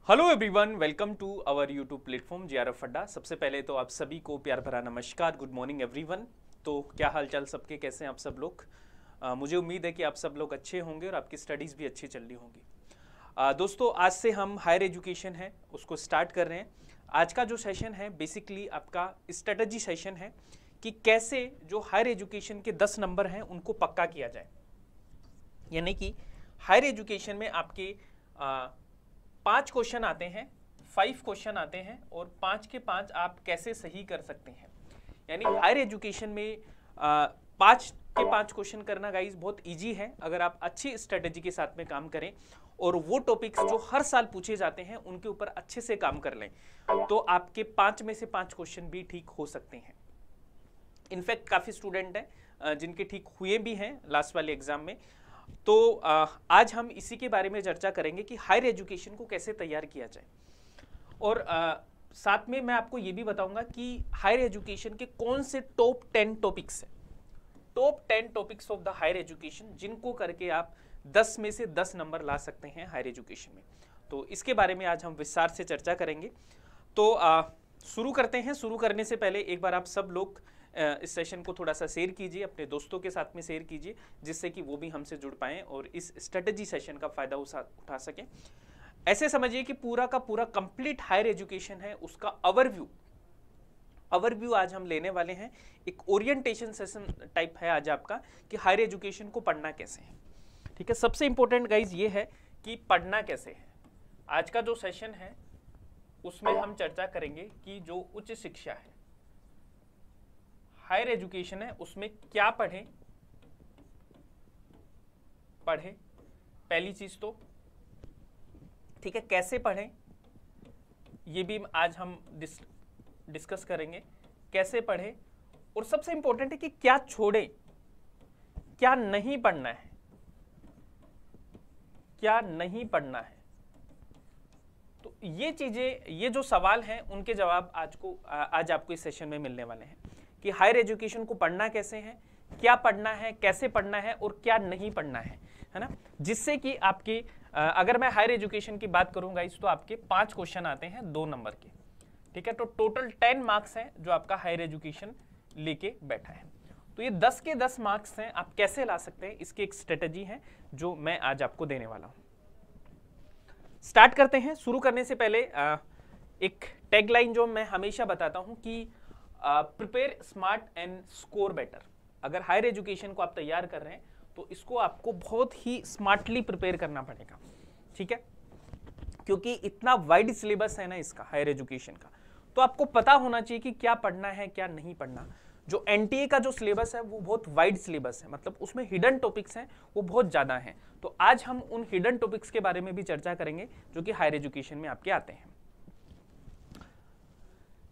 Hello everyone, welcome to our YouTube platform JRF Adda. सबसे पहले तो आप सभी को प्यार भरा नमस्कार, गुड मॉर्निंग एवरीवन। तो क्या हाल चाल सबके, कैसे हैं आप सब लोग? मुझे उम्मीद है कि आप सब लोग अच्छे होंगे और आपकी स्टडीज़ भी अच्छी चल रही होंगी। दोस्तों, आज से हम हायर एजुकेशन है उसको स्टार्ट कर रहे हैं। आज का जो सेशन है बेसिकली आपका स्ट्रेटजी सेशन है कि कैसे जो हायर एजुकेशन के 10 नंबर हैं उनको पक्का किया जाए। यानी कि हायर एजुकेशन में आपके 5 क्वेश्चन आते हैं, 5 क्वेश्चन आते हैं और 5 के 5 आप कैसे सही कर सकते हैं। यानी हायर एजुकेशन में 5 के 5 क्वेश्चन करना गाइस बहुत इजी है अगर आप अच्छी स्ट्रेटेजी के साथ में काम करें और वो टॉपिक्स जो हर साल पूछे जाते हैं उनके ऊपर अच्छे से काम कर लें तो आपके 5 में से 5 क्वेश्चन भी ठीक हो सकते हैं। इनफैक्ट काफ़ी स्टूडेंट हैं जिनके ठीक हुए भी हैं लास्ट वाले एग्जाम में। तो आज हम इसी के बारे में चर्चा करेंगे कि हायर एजुकेशन को कैसे तैयार किया जाए और साथ में मैं आपको ये भी बताऊंगा कि हायर एजुकेशन के कौन से टॉप 10 टॉपिक्स हैं, top 10 topics of the higher education जिनको करके आप 10 में से 10 नंबर ला सकते हैं हायर एजुकेशन में। तो इसके बारे में आज हम विस्तार से चर्चा करेंगे। तो शुरू करते हैं। शुरू करने से पहले एक बार आप सब लोग इस सेशन को थोड़ा सा शेयर कीजिए, अपने दोस्तों के साथ में शेयर कीजिए जिससे कि वो भी हमसे जुड़ पाएं और इस स्ट्रेटजी सेशन का फायदा उठा सकें। ऐसे समझिए कि पूरा का पूरा कंप्लीट हायर एजुकेशन है उसका ओवरव्यू आज हम लेने वाले हैं। एक ओरिएंटेशन सेशन टाइप है आज आपका कि हायर एजुकेशन को पढ़ना कैसे है। ठीक है, सबसे इंपॉर्टेंट गाइज ये है कि पढ़ना कैसे है। आज का जो सेशन है उसमें हम चर्चा करेंगे कि जो उच्च शिक्षा है, हायर एजुकेशन है, उसमें क्या पढ़ें। पहली चीज तो ठीक है, कैसे पढ़ें ये भी आज हम डिस्कस करेंगे, कैसे पढ़ें। और सबसे इंपॉर्टेंट है कि क्या छोड़ें, क्या नहीं पढ़ना है, क्या नहीं पढ़ना है। तो ये चीजें, ये जो सवाल हैं उनके जवाब आज आपको इस सेशन में मिलने वाले हैं कि हायर एजुकेशन को पढ़ना कैसे है, क्या पढ़ना है, कैसे पढ़ना है और क्या नहीं पढ़ना है ना। जिससे कि आपके अगर मैं हायर एजुकेशन की बात करूंगा इस तो आपके 5 क्वेश्चन आते हैं 2 नंबर के। ठीक है, तो टोटल 10 मार्क्स हैं जो आपका हायर एजुकेशन लेके बैठा है। तो ये 10 के 10 मार्क्स हैं, आप कैसे ला सकते हैं इसकी एक स्ट्रेटेजी है जो मैं आज आपको देने वाला हूं। स्टार्ट करते हैं। शुरू करने से पहले एक टैगलाइन जो मैं हमेशा बताता हूं कि prepare smart and score better. अगर हायर एजुकेशन को आप तैयार कर रहे हैं तो इसको आपको बहुत ही स्मार्टली प्रिपेयर करना पड़ेगा। ठीक है, क्योंकि इतना वाइड सिलेबस है ना इसका हायर एजुकेशन का, तो आपको पता होना चाहिए कि क्या पढ़ना है क्या नहीं पढ़ना। जो एनटीए का जो सिलेबस है वो बहुत वाइड सिलेबस है, मतलब उसमें हिडन टॉपिक्स हैं वो बहुत ज्यादा हैं। तो आज हम उन हिडन टॉपिक्स के बारे में भी चर्चा करेंगे जो कि हायर एजुकेशन में आपके आते हैं।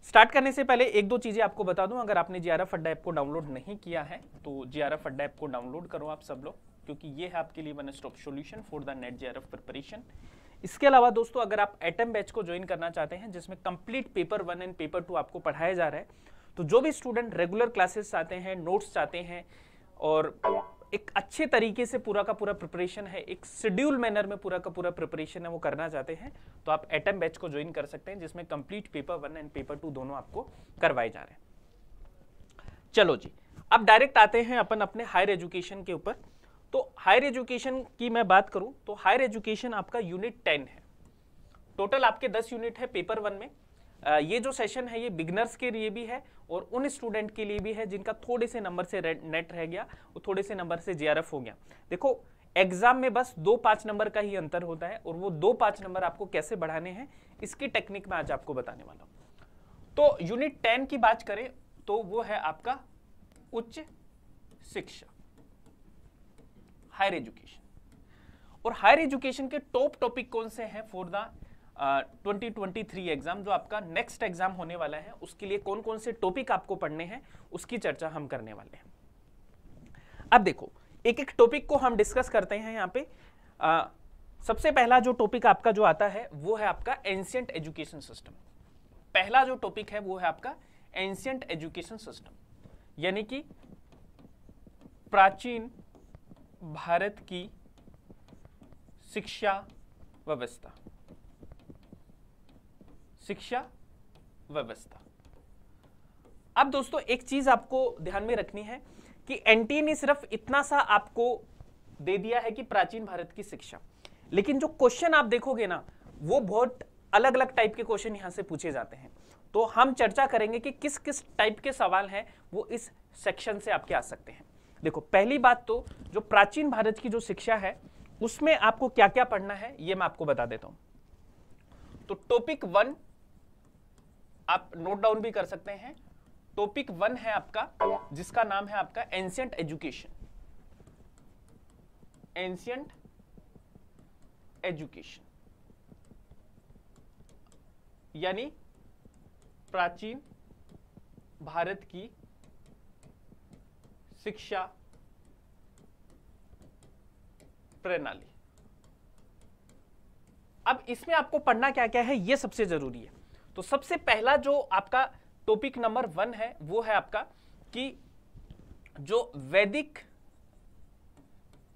स्टार्ट करने से पहले एक दो चीजें आपको बता दूं। अगर आपने जेआरएफ अड्डा ऐप को डाउनलोड नहीं किया है तो जेआरएफ अड्डा ऐप को डाउनलोड करो आप सब लोग, क्योंकि ये है आपके लिए one stop solution for the net JRF preparation. इसके अलावा दोस्तों, अगर आप एटम बैच को ज्वाइन करना चाहते हैं जिसमें कंप्लीट पेपर 1 एंड पेपर 2 आपको पढ़ाया जा रहा है, तो जो भी स्टूडेंट रेगुलर क्लासेस चाहते हैं, नोट्स चाहते हैं और एक अच्छे तरीके से पूरा का पूरा प्रिपरेशन है, एक शेड्यूल मैनर में पूरा का पूरा प्रिपरेशन है वो करना चाहते हैं, तो आप एटम बैच को ज्वाइन कर सकते हैं जिसमें कंप्लीट पेपर 1 एंड पेपर 2 दोनों आपको करवाए जा रहे हैं। चलो जी, अब डायरेक्ट आते हैं अपन अपने हायर एजुकेशन के ऊपर। तो हायर एजुकेशन की मैं बात करूं तो हायर एजुकेशन आपका यूनिट 10 है। टोटल आपके 10 यूनिट है पेपर 1 में। ये जो सेशन है ये बिगनर्स के लिए भी है और उन स्टूडेंट के लिए भी है जिनका थोड़े से नंबर से नेट रह गया और थोड़े से नंबर से जेआरएफ हो गया। देखो, एग्जाम में बस 2-5 नंबर का ही अंतर होता है और वो 2-5 नंबर आपको कैसे बढ़ाने हैं इसकी टेक्निक मैं आज आपको बताने वाला हूं। तो यूनिट 10 की बात करें तो वो है आपका उच्च शिक्षा, हायर एजुकेशन। और हायर एजुकेशन के टॉप टॉपिक कौन से हैं फॉर द 2023 एग्जाम, जो आपका नेक्स्ट एग्जाम होने वाला है, उसके लिए कौन कौन से टॉपिक आपको पढ़ने हैं उसकी चर्चा हम करने वाले हैं। अब देखो, एक एक टॉपिक को हम डिस्कस करते हैं यहाँ पे। सबसे पहला जो टॉपिक आपका जो आता है वो है आपका एंशिएंट एजुकेशन सिस्टम। पहला जो टॉपिक है वो है आपका एंशिएंट एजुकेशन सिस्टम, यानी कि प्राचीन भारत की शिक्षा व्यवस्था। शिक्षा व्यवस्था। अब दोस्तों एक चीज आपको ध्यान में रखनी है कि एनटीए ने सिर्फ इतना सा आपको दे दिया है कि प्राचीन भारत की शिक्षा, लेकिन जो क्वेश्चन आप देखोगे ना वो बहुत अलग अलग टाइप के क्वेश्चन यहां से पूछे जाते हैं। तो हम चर्चा करेंगे कि किस किस टाइप के सवाल हैं वो इस सेक्शन से आपके आ सकते हैं। देखो पहली बात तो जो प्राचीन भारत की जो शिक्षा है उसमें आपको क्या क्या पढ़ना है ये मैं आपको बता देता हूं। तो टॉपिक 1 आप नोट डाउन भी कर सकते हैं। टॉपिक 1 है आपका जिसका नाम है आपका एंशिएंट एजुकेशन। एंशिएंट एजुकेशन यानी प्राचीन भारत की शिक्षा प्रणाली। अब इसमें आपको पढ़ना क्या क्या है ये सबसे जरूरी है। तो सबसे पहला जो आपका टॉपिक नंबर 1 है वो है आपका कि जो वैदिक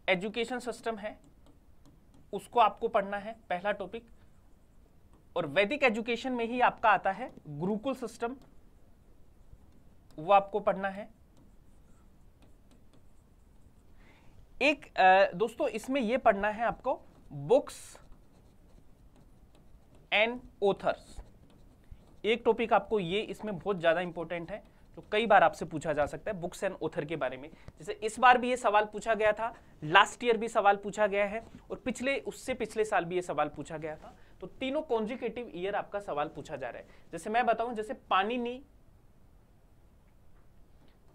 एजुकेशन सिस्टम है उसको आपको पढ़ना है, पहला टॉपिक। और वैदिक एजुकेशन में ही आपका आता है गुरुकुल सिस्टम, वो आपको पढ़ना है। एक दोस्तों इसमें यह पढ़ना है आपको बुक्स एंड ऑथर्स। एक टॉपिक आपको ये इसमें बहुत ज्यादा इंपॉर्टेंट है जो कई बार आपसे पूछा जा सकता है, बुक्स एंड ऑथर के बारे में। जैसे इस बार भी ये सवाल पूछा गया था, लास्ट ईयर भी सवाल पूछा गया है और उससे पिछले साल भी ये सवाल पूछा गया था। तो तीनों कॉन्जिक्यूटिव ईयर आपका सवाल पूछा जा रहा है। जैसे मैं बताऊं, जैसे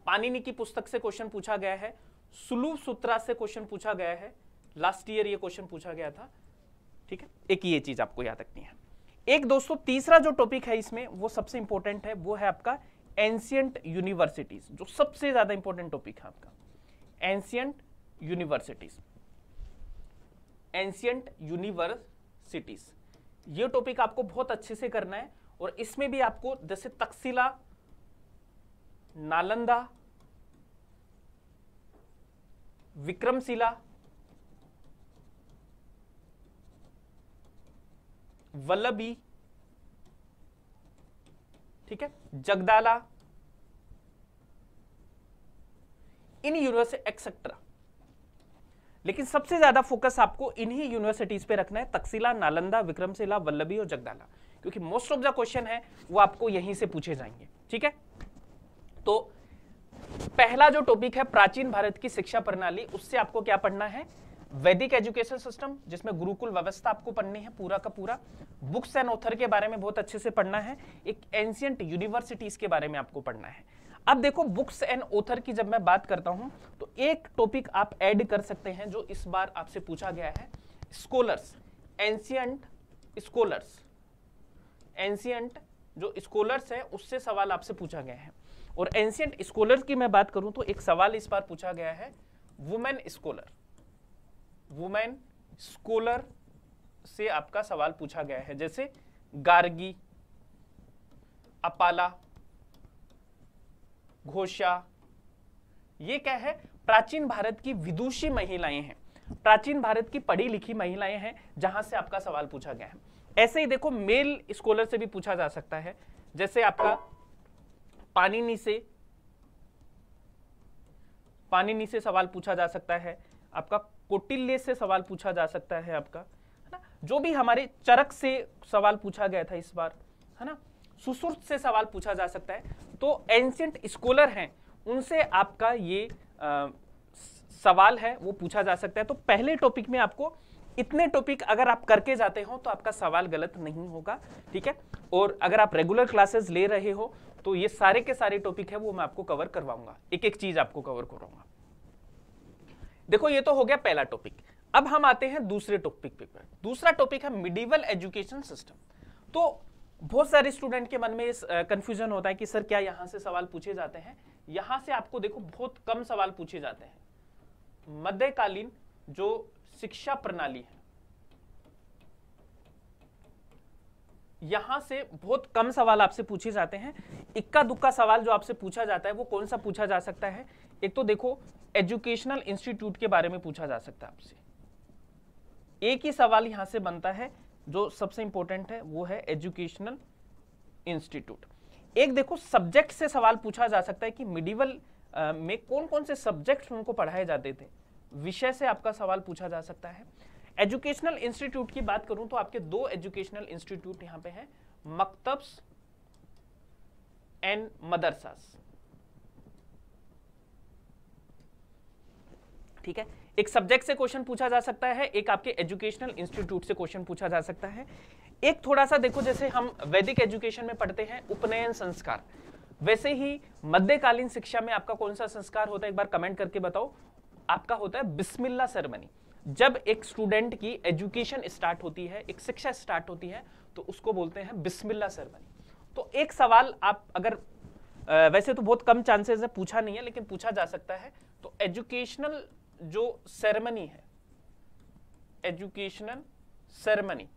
पाणिनि की पुस्तक से क्वेश्चन पूछा गया है, सुलभ सूत्रा से क्वेश्चन पूछा गया है, लास्ट ईयर ये क्वेश्चन पूछा गया था। ठीक है, एक ये चीज आपको याद रखनी है। एक दोस्तों तीसरा जो टॉपिक है इसमें वो सबसे इंपॉर्टेंट है, वो है आपका एंशिएंट यूनिवर्सिटीज, जो सबसे ज्यादा इंपॉर्टेंट टॉपिक है आपका एंशिएंट यूनिवर्सिटीज। एंशिएंट यूनिवर्सिटीज ये टॉपिक आपको बहुत अच्छे से करना है। और इसमें भी आपको जैसे तक्षशिला, नालंदा, विक्रमशिला, वल्लभी, ठीक है, जगदाला, इन यूनिवर्सिटी एक्सेट्रा। लेकिन सबसे ज्यादा फोकस आपको इन्हीं यूनिवर्सिटीज पे रखना है, तक्षशिला, नालंदा, विक्रमशिला, वल्लभी और जगदाला, क्योंकि मोस्ट ऑफ द क्वेश्चन है वो आपको यहीं से पूछे जाएंगे। ठीक है, तो पहला जो टॉपिक है प्राचीन भारत की शिक्षा प्रणाली, उससे आपको क्या पढ़ना है, वैदिक एजुकेशन सिस्टम जिसमें गुरुकुल व्यवस्था आपको पढ़नी है पूरा का पूरा, बुक्स एंड ऑथर के बारे में बहुत अच्छे से पढ़ना है, एक एंशिएंट यूनिवर्सिटीज के बारे में आपको पढ़ना है। अब देखो बुक्स एंड ऑथर की जब मैं बात करता हूं तो एक टॉपिक आप ऐड कर सकते हैं जो इस बार आपसे पूछा गया है, स्कॉलर्स, एंशिएंट स्कॉलर्स। एंशिएंट जो स्कॉलर्स है उससे सवाल आपसे पूछा गया है। और एंशिएंट स्कॉलर्स की मैं बात करूं तो एक सवाल इस बार पूछा गया है वुमेन स्कॉलर। वुमेन स्कॉलर से आपका सवाल पूछा गया है, जैसे गार्गी, अपाला, घोषा। ये क्या है, प्राचीन भारत की विदुषी महिलाएं हैं, प्राचीन भारत की पढ़ी लिखी महिलाएं हैं, जहां से आपका सवाल पूछा गया है। ऐसे ही देखो मेल स्कॉलर से भी पूछा जा सकता है, जैसे आपका पाणिनि से सवाल पूछा जा सकता है, आपका कौटिल्य से सवाल पूछा जा सकता है, आपका है ना, जो भी हमारे चरक से सवाल पूछा गया था इस बार, है ना, सुश्रुत से सवाल पूछा जा सकता है। तो एंशिएंट स्कॉलर हैं उनसे आपका ये सवाल है वो पूछा जा सकता है। तो पहले टॉपिक में आपको इतने टॉपिक अगर आप करके जाते हो तो आपका सवाल गलत नहीं होगा। ठीक है, और अगर आप रेगुलर क्लासेस ले रहे हो तो ये सारे के सारे टॉपिक है वो मैं आपको कवर करवाऊंगा, एक एक चीज आपको कवर करवाऊंगा। देखो ये तो हो गया पहला टॉपिक। अब हम आते हैं दूसरे टॉपिक पे। दूसरा टॉपिक है मिडिवल एजुकेशन सिस्टम। तो बहुत सारे स्टूडेंट के मन में इस कंफ्यूजन होता है कि सर क्या यहां से सवाल पूछे जाते हैं। यहां से आपको देखो बहुत कम सवाल पूछे जाते हैं। मध्यकालीन जो शिक्षा प्रणाली है यहां से बहुत कम सवाल आपसे पूछे जाते हैं। इक्का दुक्का सवाल जो आपसे पूछा जाता है वो कौन सा पूछा जा सकता है, एक तो देखो एजुकेशनल इंस्टीट्यूट के बारे में पूछा जा सकता है आपसे। एक ही सवाल यहां से बनता है जो सबसे इंपॉर्टेंट है वो है एजुकेशनल इंस्टीट्यूट। एक देखो सब्जेक्ट से सवाल पूछा जा सकता है कि मिडिवल में कौन कौन से सब्जेक्ट्स उनको पढ़ाए जाते थे, विषय से आपका सवाल पूछा जा सकता है। एजुकेशनल इंस्टीट्यूट की बात करूं तो आपके दो एजुकेशनल इंस्टीट्यूट यहां पे हैं, मकतब्स एंड मदरसास। ठीक है, एक सब्जेक्ट से क्वेश्चन पूछा जा सकता है, एक आपके एजुकेशनल इंस्टीट्यूट से क्वेश्चन पूछा जा सकता है। एक थोड़ा सा देखो, जैसे हम वैदिक एजुकेशन में पढ़ते हैं उपनयन संस्कार, वैसे ही मध्यकालीन शिक्षा में आपका कौन सा संस्कार होता है, एक बार कमेंट करके बताओ। आपका होता है बिस्मिल्लाह सेरेमनी। जब एक स्टूडेंट की एजुकेशन स्टार्ट होती है, एक शिक्षा स्टार्ट होती है, तो उसको बोलते हैं बिस्मिल्लाह सेरेमनी। तो एक सवाल आप अगर वैसे तो बहुत कम चांसेस है, पूछा नहीं है लेकिन पूछा जा सकता है, तो एजुकेशनल जो सेरेमनी है, एजुकेशनल सेरेमनी,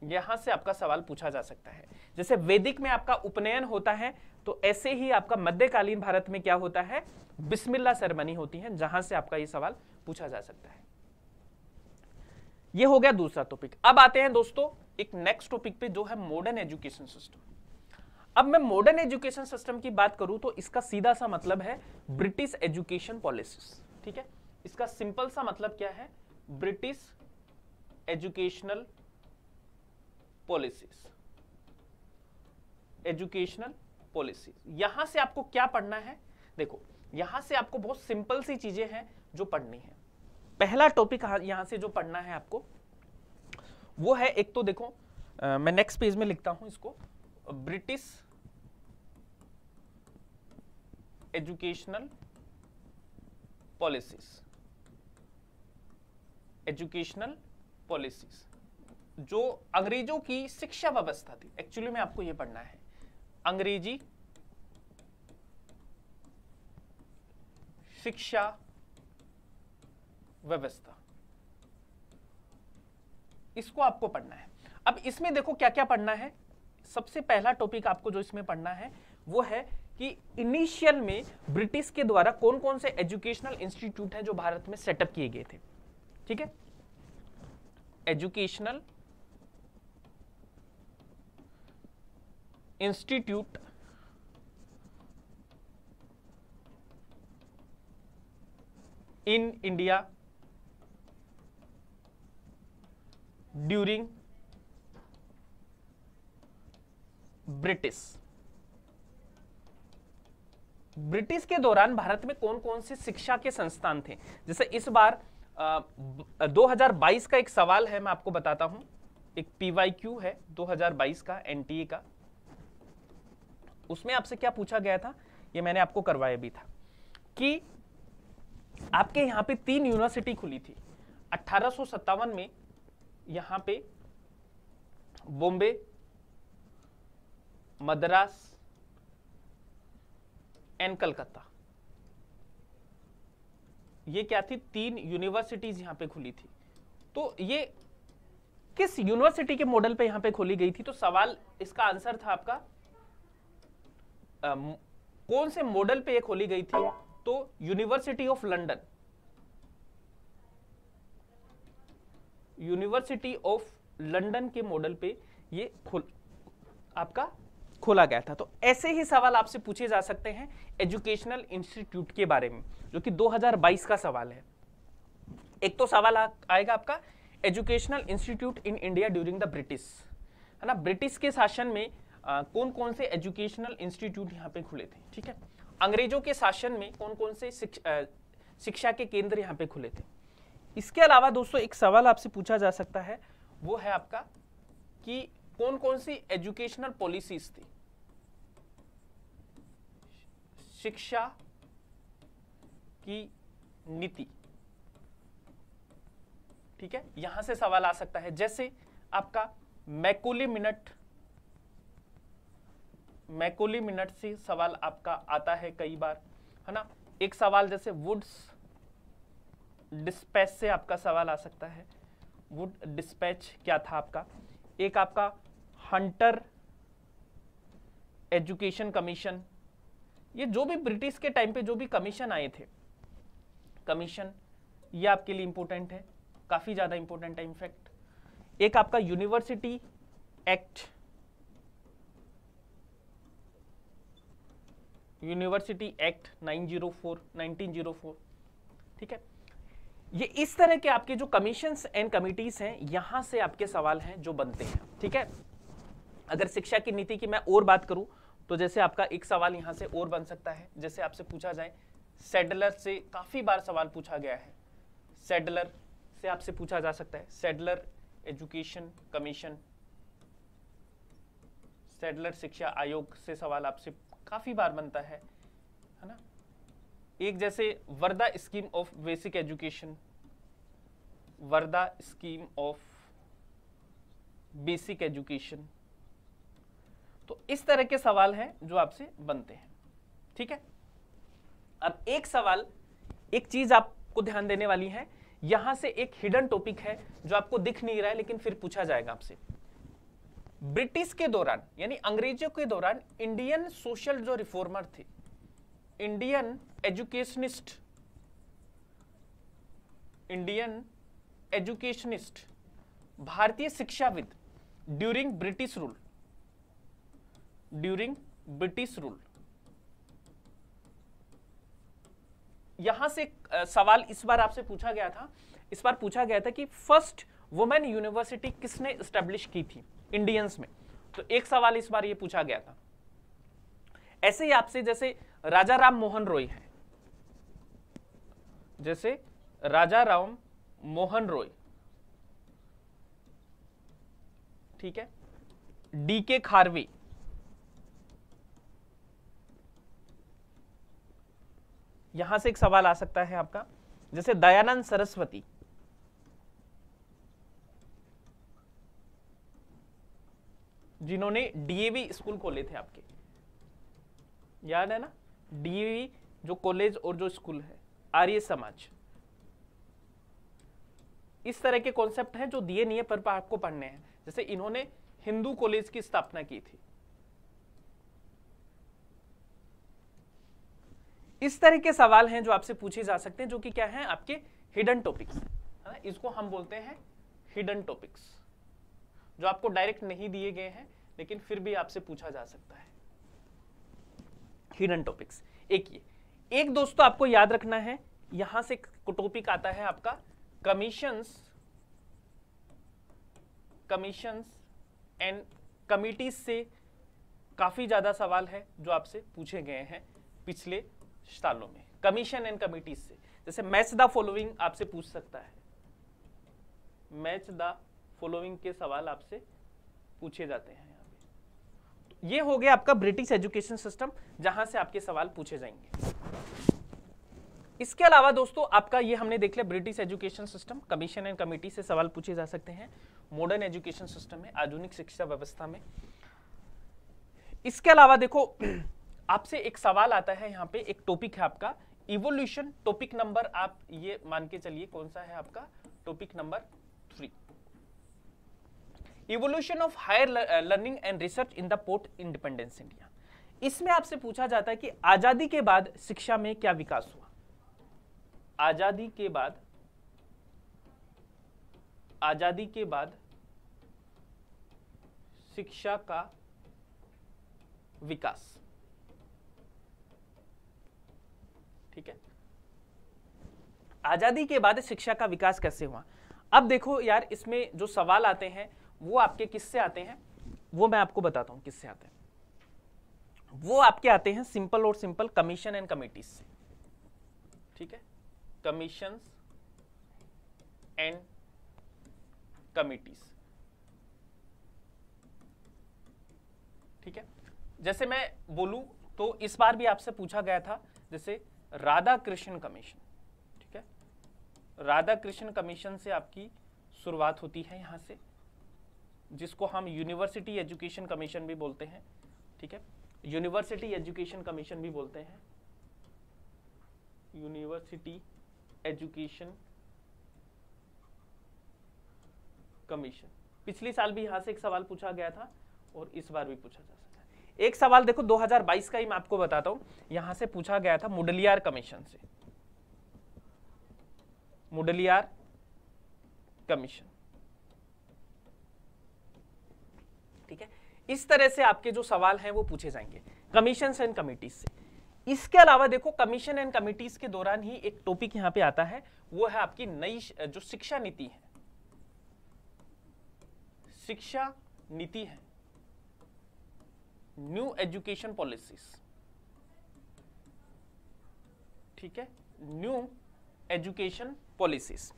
यहां से आपका सवाल पूछा जा सकता है। जैसे वैदिक में आपका उपनयन होता है, तो ऐसे ही आपका मध्यकालीन भारत में क्या होता है, बिस्मिल्लाह सेरेमनी होती है, जहां से आपका ये सवाल पूछा जा सकता है। ये हो गया दूसरा टॉपिक। अब आते हैं दोस्तों एक नेक्स्ट टॉपिक पे, जो है मॉडर्न एजुकेशन सिस्टम। अब मैं मॉडर्न एजुकेशन सिस्टम की बात करूं तो इसका सीधा सा मतलब है ब्रिटिश एजुकेशन पॉलिसीज। ठीक है, इसका सिंपल सा मतलब क्या है, British educational policies, educational policies. यहां से आपको क्या पढ़ना है, देखो यहां से आपको बहुत सिंपल सी चीजें हैं जो पढ़नी है। पहला टॉपिक यहां से जो पढ़ना है आपको वो है, एक तो देखो मैं नेक्स्ट पेज में लिखता हूं इसको, British educational policies, educational policies, जो अंग्रेजों की शिक्षा व्यवस्था थी। एक्चुअली में आपको यह पढ़ना है, अंग्रेजी शिक्षा व्यवस्था, इसको आपको पढ़ना है। अब इसमें देखो क्या क्या पढ़ना है। सबसे पहला टॉपिक आपको जो इसमें पढ़ना है वो है कि इनिशियल में ब्रिटिश के द्वारा कौन कौन से एजुकेशनल इंस्टीट्यूट हैं जो भारत में सेटअप किए गए थे। ठीक है, educational institute in India during British के दौरान भारत में कौन कौन से शिक्षा के संस्थान थे। जैसे इस बार 2022 का एक सवाल है, मैं आपको बताता हूं, एक PYQ है 2022 का NTA का। उसमें आपसे क्या पूछा गया था, ये मैंने आपको करवाया भी था, कि आपके यहां पे 3 यूनिवर्सिटी खुली थी 1857 में, यहां पे बॉम्बे, मद्रास एंड कलकत्ता। ये क्या थी, 3 यूनिवर्सिटीज यहां पे खुली थी। तो ये किस यूनिवर्सिटी के मॉडल पे यहां पे खोली गई थी, तो सवाल इसका आंसर था आपका कौन से मॉडल पे ये खोली गई थी, तो university of London, university of London के मॉडल पे ये आपका खोला गया था। तो ऐसे ही सवाल आपसे पूछे जा सकते हैं एजुकेशनल इंस्टीट्यूट के बारे में, जो कि 2022 का सवाल है। एक तो सवाल आएगा आपका educational institute in India during the British, है ना, ब्रिटिश के शासन में कौन कौन से एजुकेशनल इंस्टीट्यूट यहाँ पे खुले थे। ठीक है, अंग्रेजों के शासन में कौन कौन से शिक्षा के केंद्र यहाँ पे खुले थे। इसके अलावा दोस्तों एक सवाल आपसे पूछा जा सकता है, वो है आपका कि कौन कौन सी एजुकेशनल पॉलिसीज थी, शिक्षा की नीति। ठीक है, यहां से सवाल आ सकता है। जैसे आपका मैकॉले मिनट से सवाल आपका आता है कई बार, है ना। एक सवाल जैसे वुड्स डिस्पैच से आपका सवाल आ सकता है, वुड डिस्पैच क्या था आपका। एक आपका हंटर एजुकेशन कमीशन, ये जो भी ब्रिटिश के टाइम पे जो भी कमीशन आए थे, कमीशन, ये आपके लिए इंपॉर्टेंट है, काफी ज्यादा इंपॉर्टेंट है इनफैक्ट। एक आपका यूनिवर्सिटी एक्ट, यूनिवर्सिटी एक्ट 1904, ठीक है। ये इस तरह के आपके जो कमीशंस एंड कमिटीज हैं, यहां से आपके सवाल हैं जो बनते हैं, ठीक है। अगर शिक्षा की नीति की मैं और बात करूं तो जैसे आपका एक सवाल यहां से और बन सकता है, जैसे आपसे पूछा जाए सैडलर से, काफी बार सवाल पूछा गया है, सैडलर से आपसे पूछा जा सकता है, सैडलर एजुकेशन कमीशन, सैडलर शिक्षा आयोग से सवाल आपसे काफी बार बनता है ना। एक जैसे Wardha scheme of basic education, Wardha scheme of basic education, तो इस तरह के सवाल हैं जो आपसे बनते हैं, ठीक है। अब एक सवाल, एक चीज आपको ध्यान देने वाली है, यहां से एक हिडन टॉपिक है जो आपको दिख नहीं रहा है लेकिन फिर पूछा जाएगा आपसे। ब्रिटिश के दौरान यानी अंग्रेजों के दौरान इंडियन सोशल जो रिफॉर्मर थे, इंडियन एजुकेशनिस्ट, इंडियन एजुकेशनिस्ट, भारतीय शिक्षाविद during British rule, during British rule, यहां से सवाल इस बार आपसे पूछा गया था। इस बार पूछा गया था कि फर्स्ट वुमेन यूनिवर्सिटी किसने एस्टेब्लिश की थी इंडियंस में, तो एक सवाल इस बार ये पूछा गया था। ऐसे ही आपसे जैसे राजा राम मोहन रॉय है, जैसे राजा राम मोहन रॉय, ठीक है, डीके खारवे, यहां से एक सवाल आ सकता है आपका, जैसे दयानंद सरस्वती, जिन्होंने डीएवी स्कूल खोले थे, आपके याद है ना, डीएवी जो कॉलेज और जो स्कूल है, आर्य समाज, इस तरह के कॉन्सेप्ट हैं जो दिए नहीं है पर आपको पढ़ने हैं। जैसे इन्होंने हिंदू कॉलेज की स्थापना की थी। इस तरह के सवाल हैं जो आपसे पूछे जा सकते हैं, जो कि क्या है, आपके हिडन टॉपिक्स, है, इसको हम बोलते हैं हिडन टॉपिक्स, जो आपको डायरेक्ट नहीं दिए गए हैं लेकिन फिर भी आपसे पूछा जा सकता है, हिडन टॉपिक्स। एक दोस्तों आपको याद रखना है, यहां से टॉपिक आता है आपका कमीशंस एंड कमिटीज से काफी ज्यादा सवाल है जो आपसे पूछे गए हैं पिछले सालों में, कमीशन एंड कमिटीज से। जैसे मैच द फॉलोइंग आपसे पूछ सकता है, मैच द फॉलोइंग के सवाल आपसे पूछे जाते हैं यहाँ पे। तो ये हो गया आपका ब्रिटिश एजुकेशन सिस्टम, जहां से आपके सवाल पूछे जाएंगे। इसके अलावा दोस्तों आपका ये हमने देख लिया British education system, commission and committee से सवाल पूछे जा सकते हैं मॉडर्न एजुकेशन सिस्टम में, आधुनिक शिक्षा व्यवस्था में। इसके अलावा देखो आपसे एक सवाल आता है, यहाँ पे एक टॉपिक है आपका इवोल्यूशन, टॉपिक नंबर आप ये मान के चलिए कौन सा है आपका, topic number 3, evolution of higher learning and research in the post independence India. इसमें आपसे पूछा जाता है कि आजादी के बाद शिक्षा में क्या विकास हुआ, आजादी के बाद शिक्षा का विकास, ठीक है, आजादी के बाद शिक्षा का विकास कैसे हुआ। अब देखो यार, इसमें जो सवाल आते हैं वो आपके किससे आते हैं, वो मैं आपको बताता हूं किससे आते हैं। वो आपके आते हैं सिंपल और सिंपल कमीशन एंड कमिटीज से, ठीक है, कमीशंस एंड कमिटीज, ठीक है। जैसे मैं बोलूं तो इस बार भी आपसे पूछा गया था, जैसे राधा कृष्ण कमीशन, ठीक है, राधा कृष्ण कमीशन से आपकी शुरुआत होती है यहां से, जिसको हम यूनिवर्सिटी एजुकेशन कमीशन भी बोलते हैं, ठीक है, यूनिवर्सिटी एजुकेशन कमीशन भी बोलते हैं, यूनिवर्सिटी एजुकेशन कमीशन। पिछले साल भी यहां से एक सवाल पूछा गया था और इस बार भी पूछा जा सकता है। एक सवाल देखो 2022 का ही मैं आपको बताता हूं, यहां से पूछा गया था मुडलियार कमीशन से, मुडलियार कमीशन, इस तरह से आपके जो सवाल हैं वो पूछे जाएंगे कमीशन एंड कमिटीज से। इसके अलावा देखो कमीशन एंड कमिटीज के दौरान ही एक टॉपिक यहां पे आता है, वो है आपकी नई जो शिक्षा नीति है, शिक्षा नीति है, न्यू एजुकेशन पॉलिसीज, ठीक है, न्यू एजुकेशन पॉलिसीज।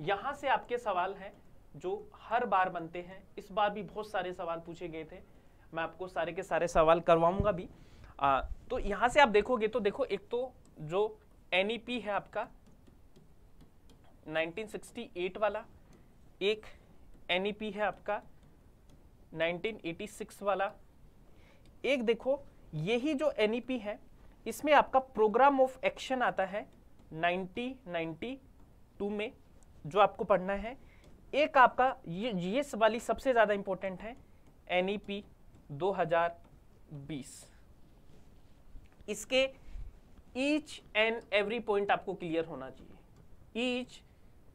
यहां से आपके सवाल हैं जो हर बार बनते हैं। इस बार भी बहुत सारे सवाल पूछे गए थे, मैं आपको सारे के सारे सवाल करवाऊंगा भी। तो यहां से आप देखोगे तो देखो, एक तो जो एनईपी है आपका 1968 वाला, एक एनईपी है आपका 1986 वाला, एक देखो यही जो एनईपी है इसमें आपका प्रोग्राम ऑफ एक्शन आता है 1992 में, जो आपको पढ़ना है। एक आपका ये वाली सबसे ज्यादा इंपॉर्टेंट है एनईपी 2020। इसके ईच एंड एवरी पॉइंट आपको क्लियर होना चाहिए, each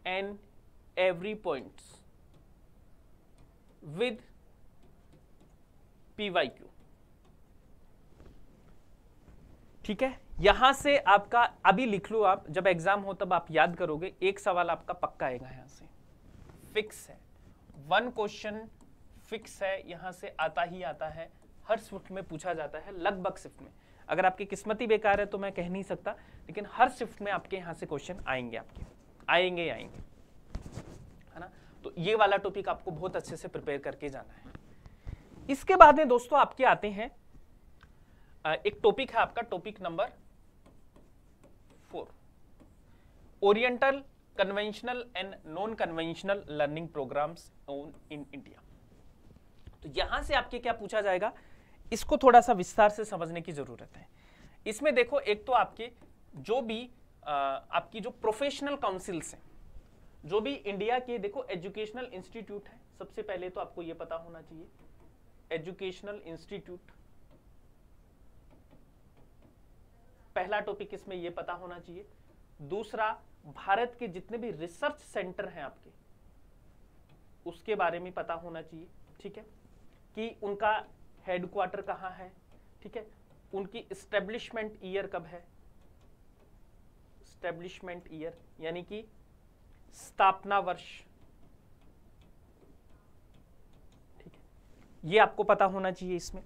and every points with PYQ, ठीक है। यहां से आपका अभी लिख लो, आप जब एग्जाम हो तब आप याद करोगे, एक सवाल आपका पक्का आएगा यहां से, फिक्स है, 1 क्वेश्चन फिक्स है, यहां से आता ही आता है, हर शिफ्ट में पूछा जाता है, लगभग शिफ्ट में। अगर आपकी किस्मत ही बेकार है तो मैं कह नहीं सकता, लेकिन हर शिफ्ट में आपके यहां से क्वेश्चन आएंगे, आपके आएंगे, है ना। तो ये वाला टॉपिक आपको बहुत अच्छे से प्रिपेयर करके जाना है। इसके बाद में दोस्तों आपके आते हैं एक टॉपिक है आपका, topic number 4, oriental conventional and non conventional learning programmes in India. तो यहां से आपके क्या पूछा जाएगा, इसको थोड़ा सा विस्तार से समझने की जरूरत है। इसमें देखो, एक तो आपके जो भी आपकी जो प्रोफेशनल काउंसिल्स हैं, जो भी इंडिया के देखो एजुकेशनल इंस्टीट्यूट है, सबसे पहले तो आपको ये पता होना चाहिए एजुकेशनल इंस्टीट्यूट, पहला टॉपिक इसमें ये पता होना चाहिए। दूसरा, भारत के जितने भी रिसर्च सेंटर हैं आपके, उसके बारे में पता होना चाहिए, ठीक है, कि उनका हेडक्वार्टर कहाँ है, ठीक है, उनकी एस्टेब्लिशमेंट ईयर कब है, एस्टेब्लिशमेंट ईयर यानी कि स्थापना वर्ष, ठीक है, ये आपको पता होना चाहिए इसमें।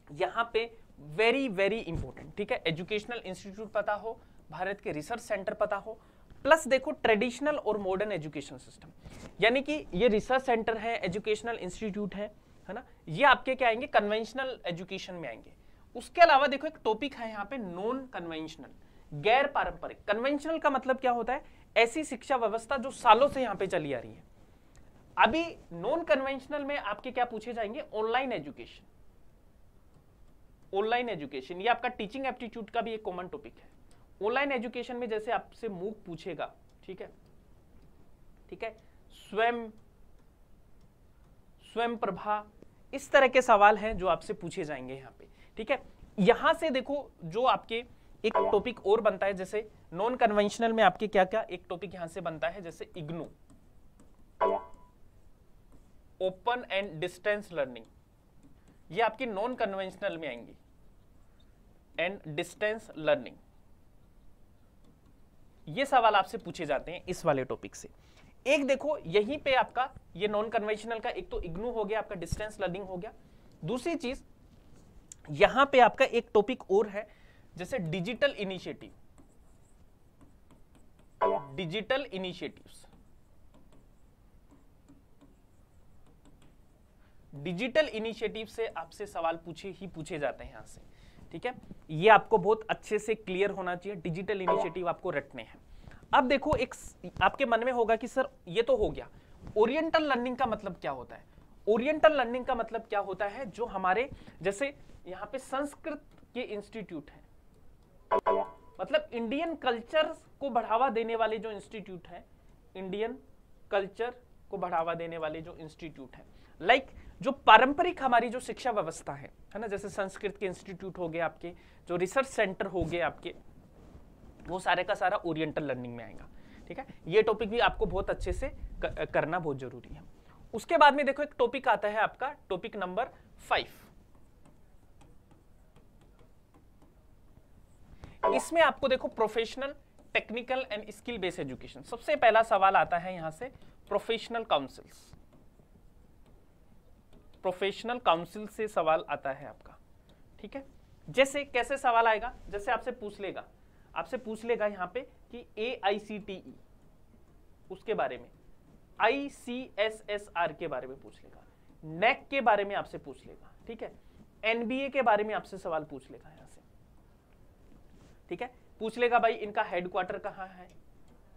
यहां पे वेरी वेरी इंपॉर्टेंट, ठीक है, एजुकेशनल इंस्टीट्यूट पता हो, भारत के रिसर्च सेंटर पता हो, प्लस देखो ट्रेडिशनल और मॉडर्न एजुकेशन सिस्टम, यानी कि ये रिसर्च सेंटर है, एजुकेशनल इंस्टीट्यूट है ना, ये आपके क्या आएंगे, कन्वेंशनल एजुकेशन में आएंगे। उसके अलावा देखो एक टॉपिक है यहाँ पे नॉन कन्वेंशनल, गैर पारंपरिक। कन्वेंशनल का मतलब क्या होता है, ऐसी शिक्षा व्यवस्था जो सालों से यहाँ पे चली आ रही है। अभी नॉन कन्वेंशनल में आपके क्या पूछे जाएंगे, ऑनलाइन एजुकेशन, ऑनलाइन एजुकेशन, ये आपका टीचिंग एप्टीट्यूड का भी एक कॉमन टॉपिक है। ऑनलाइन एजुकेशन में जैसे आपसे मूक पूछेगा, ठीक है, ठीक है, स्वयं प्रभा, इस तरह के सवाल हैं जो आपसे पूछे जाएंगे यहाँ पे, ठीक है। यहां से देखो जो आपके एक टॉपिक और बनता है, जैसे नॉन कन्वेंशनल में आपके क्या क्या एक टॉपिक यहां से बनता है, जैसे IGNOU, open and distance learning, ये आपकी नॉन कन्वेंशनल में आएंगी, एंड डिस्टेंस लर्निंग, ये सवाल आपसे पूछे जाते हैं इस वाले टॉपिक से। एक देखो यहीं पे आपका ये नॉन कन्वेंशनल का एक तो इग्नू हो गया, आपका डिस्टेंस लर्निंग हो गया। दूसरी चीज यहां पे आपका एक टॉपिक और है, जैसे digital initiative, digital initiatives, digital initiative से आपसे सवाल पूछे जाते हैं यहां से, ठीक है। ये आपको बहुत अच्छे से क्लियर होना चाहिए, डिजिटल इनिशिएटिव आपको रटने हैं। अब देखो एक आपके मन में होगा कि सर ये तो हो गया, ओरिएंटल लर्निंग का मतलब क्या होता है। ओरिएंटल लर्निंग का मतलब क्या होता है, जो हमारे जैसे यहाँ पे संस्कृत के इंस्टीट्यूट हैं, मतलब इंडियन कल्चर को बढ़ावा देने वाले जो इंस्टीट्यूट हैं, इंडियन कल्चर को बढ़ावा देने वाले जो इंस्टीट्यूट हैं, लाइक जो पारंपरिक हमारी जो शिक्षा व्यवस्था है ना, जैसे संस्कृत के इंस्टीट्यूट हो गए आपके, जो रिसर्च सेंटर हो गए आपके, वो सारे का सारा ओरिएंटल लर्निंग में आएगा, ठीक है। ये टॉपिक भी आपको बहुत अच्छे से करना बहुत जरूरी है। उसके बाद में देखो एक टॉपिक आता है आपका टॉपिक नंबर 5। इसमें आपको देखो professional, technical and skill based education. सबसे पहला सवाल आता है यहां से प्रोफेशनल काउंसिल्स। प्रोफेशनल काउंसिल से सवाल आता है आपका, ठीक है। जैसे कैसे सवाल आएगा, जैसे आपसे पूछ लेगा यहां पे कि AICTE उसके बारे में, ICSSR के बारे में पूछ लेगा, NAC के बारे में आपसे पूछ लेगा, ठीक है, NBA के बारे में आपसे सवाल पूछ लेगा यहां से, ठीक है। पूछ लेगा भाई इनका हेडक्वार्टर कहाँ है,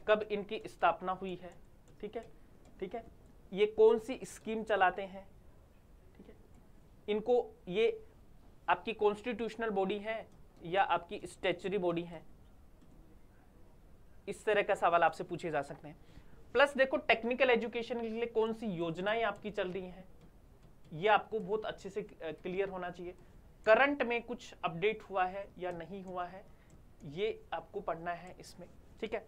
कब इनकी स्थापना हुई है, ठीक है, ठीक है, ये कौन सी स्कीम चलाते हैं, ठीक है, इनको ये आपकी कॉन्स्टिट्यूशनल बॉडी है या आपकी स्टैच्यूटरी बॉडी है, इस तरह का सवाल आपसे पूछे जा सकते हैं। प्लस देखो टेक्निकल एजुकेशन के लिए कौन सी योजनाएं आपकी चल रही हैं, ये आपको बहुत अच्छे से क्लियर होना चाहिए। करंट में कुछ अपडेट हुआ है या नहीं हुआ है, ये आपको पढ़ना है इसमें, ठीक है।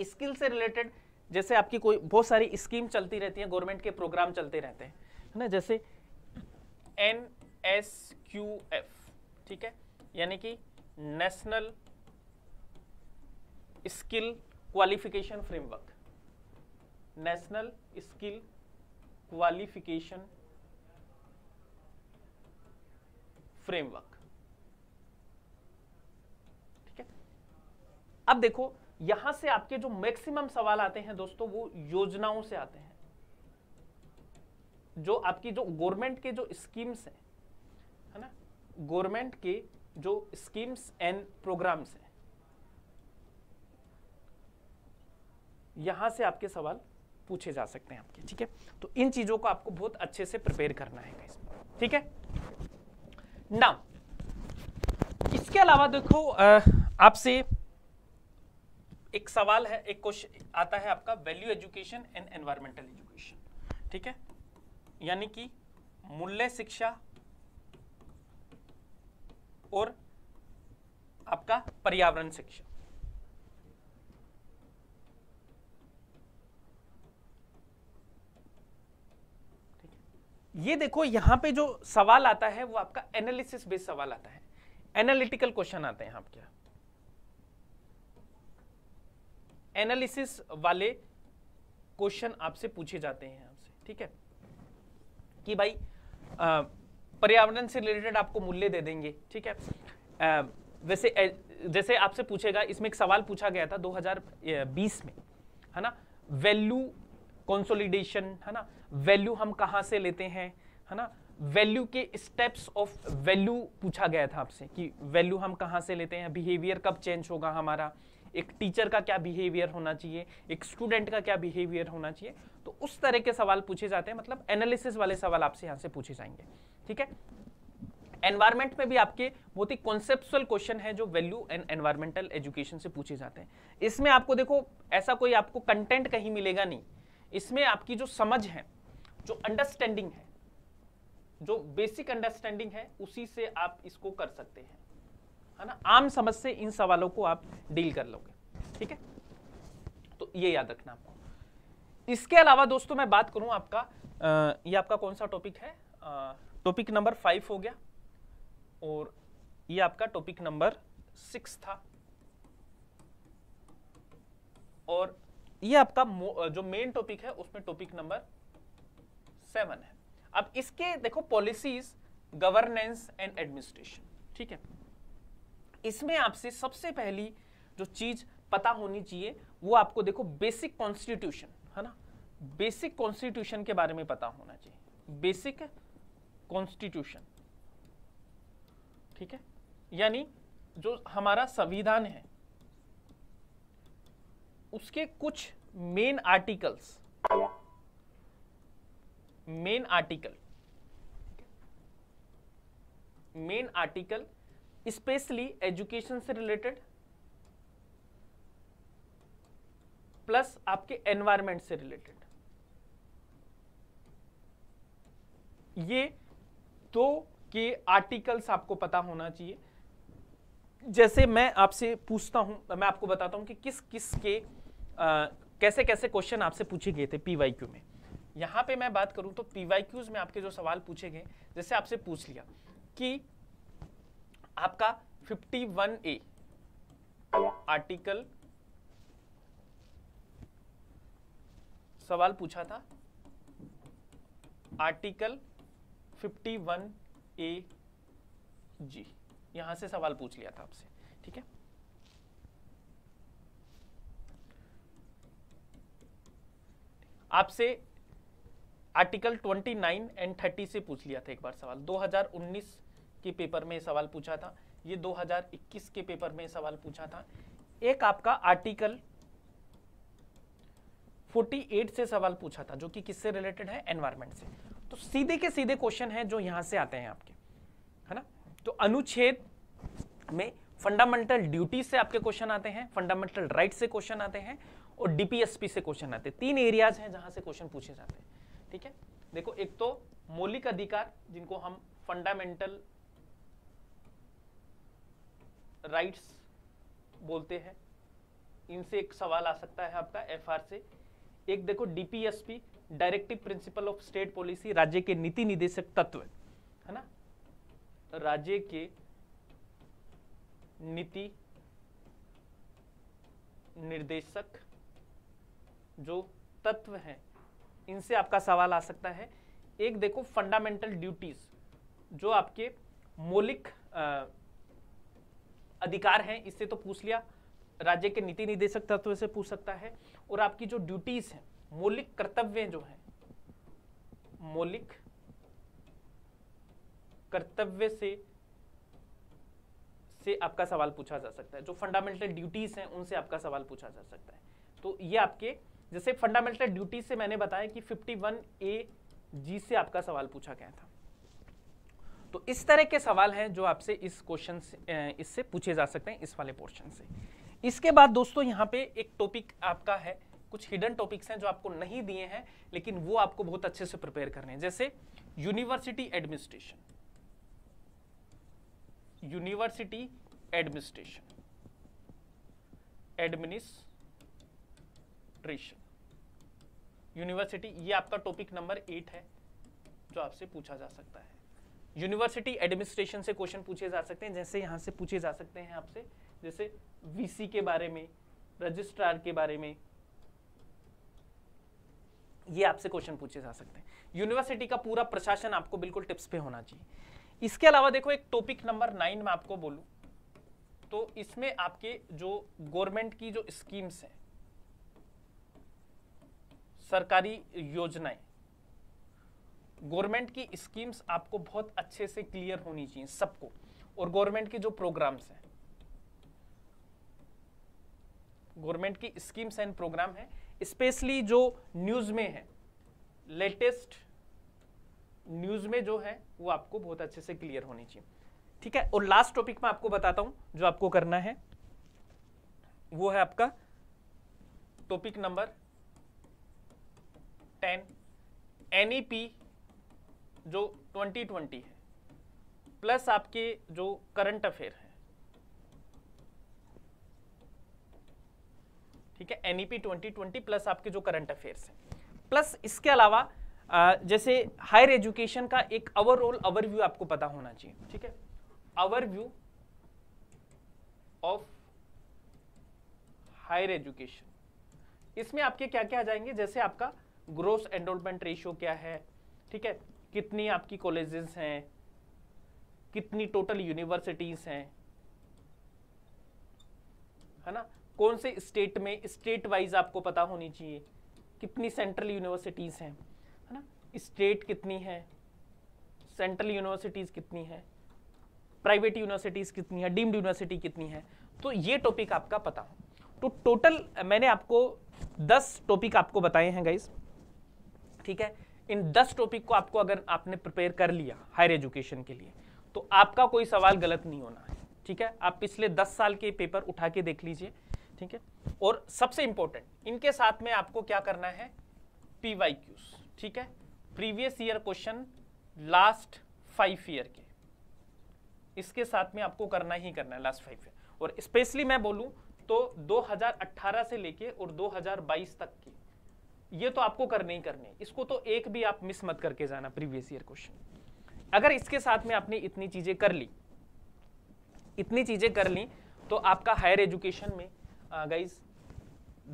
स्किल से रिलेटेड जैसे आपकी कोई बहुत सारी स्कीम चलती रहती है, गवर्नमेंट के प्रोग्राम चलते रहते हैं, है ना, जैसे NSQF, ठीक है, यानी कि national skill qualification framework, national skill qualification framework, ठीक है। अब देखो यहां से आपके जो मैक्सिमम सवाल आते हैं दोस्तों वो योजनाओं से आते हैं, जो आपकी जो गवर्नमेंट के जो स्कीम्स हैं, है ना, गवर्नमेंट के जो स्कीम्स एंड प्रोग्राम्स हैं, यहां से आपके सवाल पूछे जा सकते हैं आपके, ठीक है। तो इन चीजों को आपको बहुत अच्छे से प्रिपेयर करना है गाइस, ठीक है ना। इसके अलावा देखो आपसे एक सवाल है, एक क्वेश्चन आता है आपका value education and environmental education, ठीक है, यानी कि मूल्य शिक्षा और आपका पर्यावरण शिक्षा। ये देखो यहां पे जो सवाल आता है वो आपका एनालिसिस बेस्ड सवाल आता है, एनालिटिकल क्वेश्चन आते हैं आपके, एनालिसिस वाले क्वेश्चन आपसे पूछे जाते हैं आपसे, ठीक है, कि भाई पर्यावरण से रिलेटेड आपको मूल्य दे देंगे, ठीक है। वैसे जैसे आपसे पूछेगा, इसमें एक सवाल पूछा गया था 2020 में, है ना, वैल्यू कंसोलिडेशन, है ना, वैल्यू हम कहां से लेते हैं, है ना, वैल्यू के स्टेप्स ऑफ वैल्यू पूछा गया था आपसे कि वैल्यू हम कहां से लेते हैं, बिहेवियर कब चेंज होगा हमारा, एक टीचर का क्या बिहेवियर होना चाहिए, एक स्टूडेंट का क्या बिहेवियर होना चाहिए। तो उस तरह के सवाल पूछे जाते हैं, मतलब एनालिसिस वाले सवाल आपसे यहां से पूछे जाएंगे, ठीक है। एनवायरमेंट में भी आपके बहुत ही कॉन्सेप्चुअल क्वेश्चन है जो वैल्यू एंड एनवायरमेंटल एजुकेशन से पूछे जाते हैं। इसमें आपको देखो ऐसा कोई आपको कंटेंट कहीं मिलेगा नहीं, इसमें आपकी जो समझ है, जो अंडरस्टैंडिंग है, जो बेसिक अंडरस्टैंडिंग है, उसी से आप इसको कर सकते हैं, है ना, आम समझ से इन सवालों को आप डील कर लोगे, ठीक है। तो ये याद रखना आपको। इसके अलावा दोस्तों मैं बात करूं आपका ये आपका कौन सा टॉपिक है, टॉपिक नंबर 5 हो गया, और ये आपका टॉपिक नंबर 6 था, और ये आपका जो मेन टॉपिक है उसमें टॉपिक नंबर 7 है। अब इसके देखो पॉलिसीज, गवर्नेंस एंड एडमिनिस्ट्रेशन, ठीक है। इसमें आपसे सबसे पहली जो चीज पता होनी चाहिए वो आपको देखो बेसिक कॉन्स्टिट्यूशन, है ना, बेसिक कॉन्स्टिट्यूशन के बारे में पता होना चाहिए, बेसिक कॉन्स्टिट्यूशन, ठीक है, यानी जो हमारा संविधान है उसके कुछ main articles, main article specially education से रिलेटेड, प्लस आपके एनवायरमेंट से रिलेटेड, ये दो के आर्टिकल्स आपको पता होना चाहिए। जैसे मैं आपसे पूछता हूं, मैं आपको बताता हूं कि किस किस के कैसे कैसे क्वेश्चन आपसे पूछे गए थे पीवाईक्यू में। यहां पे मैं बात करूं तो पीवाईक्यूज में आपके जो सवाल पूछे गए, जैसे आपसे पूछ लिया कि आपका 51A आर्टिकल सवाल पूछा था, आर्टिकल 51A जी, यहां से सवाल पूछ लिया था आपसे, ठीक है। आपसे आर्टिकल 29 एंड 30 से पूछ लिया था एक बार सवाल, 2019 के पेपर में सवाल पूछा था, ये 2021 के पेपर में सवाल पूछा था। एक आपका आर्टिकल 48 से सवाल पूछा था, जो कि किससे रिलेटेड है, एनवायरमेंट से। तो सीधे के सीधे क्वेश्चन है जो यहां से आते हैं आपके, है ना। तो अनुच्छेद में फंडामेंटल ड्यूटी से आपके क्वेश्चन आते हैं, फंडामेंटल राइट से क्वेश्चन आते हैं, और डीपीएसपी से क्वेश्चन आते हैं। 3 एरियाज हैं जहां से क्वेश्चन पूछे जाते हैं, ठीक है। देखो, एक तो मौलिक अधिकार जिनको हम फंडामेंटल राइट्स बोलते हैं, इनसे एक सवाल आ सकता है आपका एफआर से। एक देखो DPSP, directive principle of state policy, राज्य के नीति निर्देशक तत्व, है ना, राज्य के नीति निर्देशक जो तत्व हैं, इनसे आपका सवाल आ सकता है। एक देखो फंडामेंटल ड्यूटीज, जो आपके मौलिक अधिकार हैं, इससे तो पूछ लिया, राज्य के नीति निर्देशक तत्व से पूछ सकता है। और आपकी जो ड्यूटीज हैं, मौलिक कर्तव्य जो हैं, मौलिक कर्तव्य से आपका सवाल पूछा जा सकता है। जो फंडामेंटल ड्यूटीज हैं उनसे आपका सवाल पूछा जा सकता है। तो ये आपके, जैसे फंडामेंटल ड्यूटीज से मैंने बताया कि 51A जी से आपका सवाल पूछा गया था। तो इस तरह के सवाल हैं जो आपसे इस क्वेश्चन से, इससे पूछे जा सकते हैं, इस वाले पोर्शन से। इसके बाद दोस्तों यहाँ पे एक टॉपिक आपका है, कुछ हिडन टॉपिक्स हैं जो आपको नहीं दिए हैं, लेकिन वो आपको बहुत अच्छे से प्रिपेयर करने हैं। जैसे university administration, university administration, university, ये आपका टॉपिक नंबर 8 है जो आपसे पूछा जा सकता है। यूनिवर्सिटी एडमिनिस्ट्रेशन से क्वेश्चन पूछे जा सकते हैं, जैसे यहां से पूछे जा सकते हैं आपसे, जैसे वीसी के बारे में, रजिस्ट्रार के बारे में, ये आपसे क्वेश्चन पूछे जा सकते हैं। यूनिवर्सिटी का पूरा प्रशासन आपको बिल्कुल टिप्स पे होना चाहिए। इसके अलावा देखो, एक टॉपिक नंबर 9 में आपको बोलूं तो इसमें आपके जो गवर्नमेंट की जो स्कीम्स हैं, सरकारी योजनाएं, गवर्नमेंट की स्कीम्स आपको बहुत अच्छे से क्लियर होनी चाहिए सबको, और गवर्नमेंट के जो प्रोग्राम्स हैं, गवर्नमेंट की स्कीम्स एंड प्रोग्राम है, स्पेशली जो न्यूज में है, लेटेस्ट न्यूज में जो है वो आपको बहुत अच्छे से क्लियर होनी चाहिए, ठीक है। और लास्ट टॉपिक में आपको बताता हूं जो आपको करना है, वो है आपका टॉपिक नंबर 10, एनईपी जो 2020 है, प्लस आपके जो करंट अफेयर है, ठीक है। एनईपी 2020 प्लस आपके जो करंट अफेयर्स है, प्लस इसके अलावा जैसे हायर एजुकेशन का एक ओवरऑल ओवरव्यू आपको पता होना चाहिए, ठीक है। ओवरव्यू ऑफ हायर एजुकेशन, इसमें आपके क्या क्या आ जाएंगे, जैसे आपका ग्रोस एनरोलमेंट रेशियो क्या है, ठीक है, कितनी आपकी कॉलेजेस हैं, कितनी टोटल यूनिवर्सिटीज हैं, है ना, कौन से स्टेट में, स्टेट वाइज आपको पता होनी चाहिए, कितनी सेंट्रल यूनिवर्सिटीज हैं, है ना, स्टेट कितनी है, सेंट्रल यूनिवर्सिटीज कितनी है, प्राइवेट यूनिवर्सिटीज कितनी है, डीम्ड यूनिवर्सिटी कितनी है। तो ये टॉपिक आपका पता हो। तो टोटल मैंने आपको 10 टॉपिक आपको बताए हैं गाइस, ठीक है। इन 10 टॉपिक को आपको अगर आपने प्रिपेयर कर लिया हायर एजुकेशन के लिए, तो आपका कोई सवाल गलत नहीं होना है, ठीक है। आप पिछले 10 साल के पेपर उठा के देख लीजिए, ठीक है। और सबसे इंपॉर्टेंट, इनके साथ में आपको क्या करना है, पीवाईक्यूज, ठीक है, previous year question last 5 year के, इसके साथ में आपको करना ही करना है लास्ट 5 ईयर। और स्पेशली मैं बोलूं तो 2018 से लेके और 2022 तक की ये तो आपको करने ही करने, इसको तो एक भी आप मिस मत करके जाना प्रीवियस ईयर क्वेश्चन। अगर इसके साथ में आपने इतनी चीजें कर ली, तो आपका हायर एजुकेशन में गाइस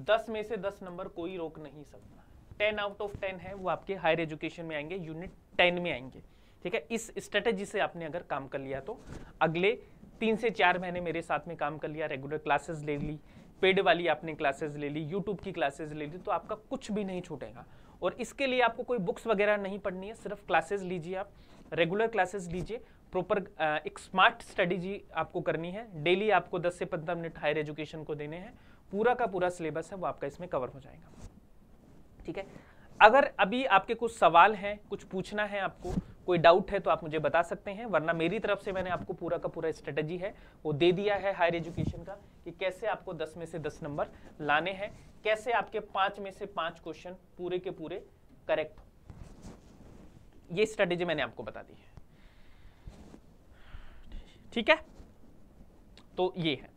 10 में से 10 नंबर कोई रोक नहीं सकता। 10 आउट ऑफ 10 है वो आपके हायर एजुकेशन में आएंगे, यूनिट 10 में आएंगे। ठीक है, इस स्ट्रेटेजी से आपने अगर काम कर लिया तो अगले 3 से 4 महीने मेरे साथ में काम कर लिया, रेगुलर क्लासेस ले ली, पेड वाली आपने क्लासेस ले ली, यूट्यूब की क्लासेस ले ली, तो आपका कुछ भी नहीं छूटेगा। और इसके लिए आपको कोई बुक्स वगैरह नहीं पढ़नी है, सिर्फ क्लासेस लीजिए, आप रेगुलर क्लासेस लीजिए, प्रॉपर एक स्मार्ट स्ट्रेटेजी आपको करनी है। डेली आपको 10 से 15 मिनट हायर एजुकेशन को देने हैं, पूरा का पूरा सिलेबस है वो आपका इसमें कवर हो जाएगा। ठीक है, अगर अभी आपके कुछ सवाल हैं, कुछ पूछना है आपको, कोई डाउट है तो आप मुझे बता सकते हैं, वरना मेरी तरफ से मैंने आपको पूरा का पूरा स्ट्रेटेजी है वो दे दिया है हायर एजुकेशन का, कि कैसे आपको 10 में से 10 नंबर लाने हैं, कैसे आपके 5 में से 5 क्वेश्चन पूरे के पूरे करेक्ट हो। ये स्ट्रेटेजी मैंने आपको बता दी है। ठीक है, तो ये है।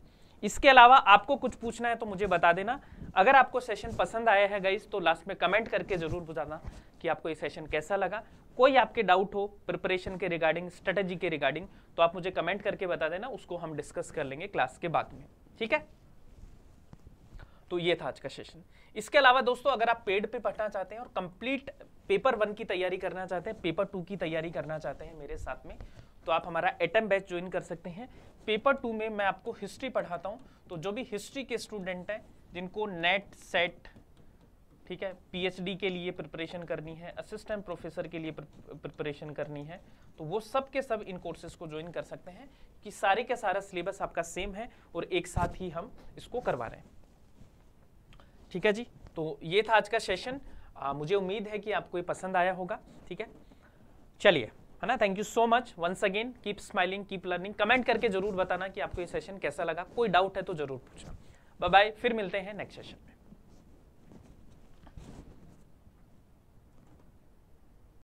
इसके अलावा आपको कुछ पूछना है तो मुझे बता देना। अगर आपको सेशन पसंद आया है गाइस तो लास्ट में कमेंट करके जरूर बताना कि आपको ये सेशन कैसा लगा। कोई आपके डाउट हो प्रिपरेशन के रिगार्डिंग, स्ट्रेटेजी के रिगार्डिंग, तो आप मुझे कमेंट करके बता देना, उसको हम डिस्कस कर लेंगे क्लास के बाद में। ठीक है, तो ये था आज का सेशन। इसके अलावा दोस्तों अगर आप पेड पे पढ़ना चाहते हैं और कंप्लीट पेपर 1 की तैयारी करना चाहते हैं, पेपर 2 की तैयारी करना चाहते हैं मेरे साथ में, तो आप हमारा एटम बैच ज्वाइन कर सकते हैं। पेपर 2 में मैं आपको हिस्ट्री पढ़ाता हूं, तो जो भी हिस्ट्री के स्टूडेंट हैं जिनको नेट सेट, ठीक है, पीएचडी के लिए प्रिपरेशन करनी है, असिस्टेंट प्रोफेसर के लिए प्रिपरेशन करनी है, तो वो सब के सब इन कोर्सेज को ज्वाइन कर सकते हैं कि सारे के सारा सिलेबस आपका सेम है और एक साथ ही हम इसको करवा रहे हैं। ठीक है जी, तो ये था आज का सेशन। मुझे उम्मीद है कि आपको ये पसंद आया होगा। ठीक है, चलिए, है ना। Thank you so much once again, keep smiling, keep learning. Comment करके जरूर बताना कि आपको ये सेशन कैसा लगा, कोई डाउट है तो जरूर पूछना। बाय बाय, फिर मिलते हैं नेक्स्ट सेशन में।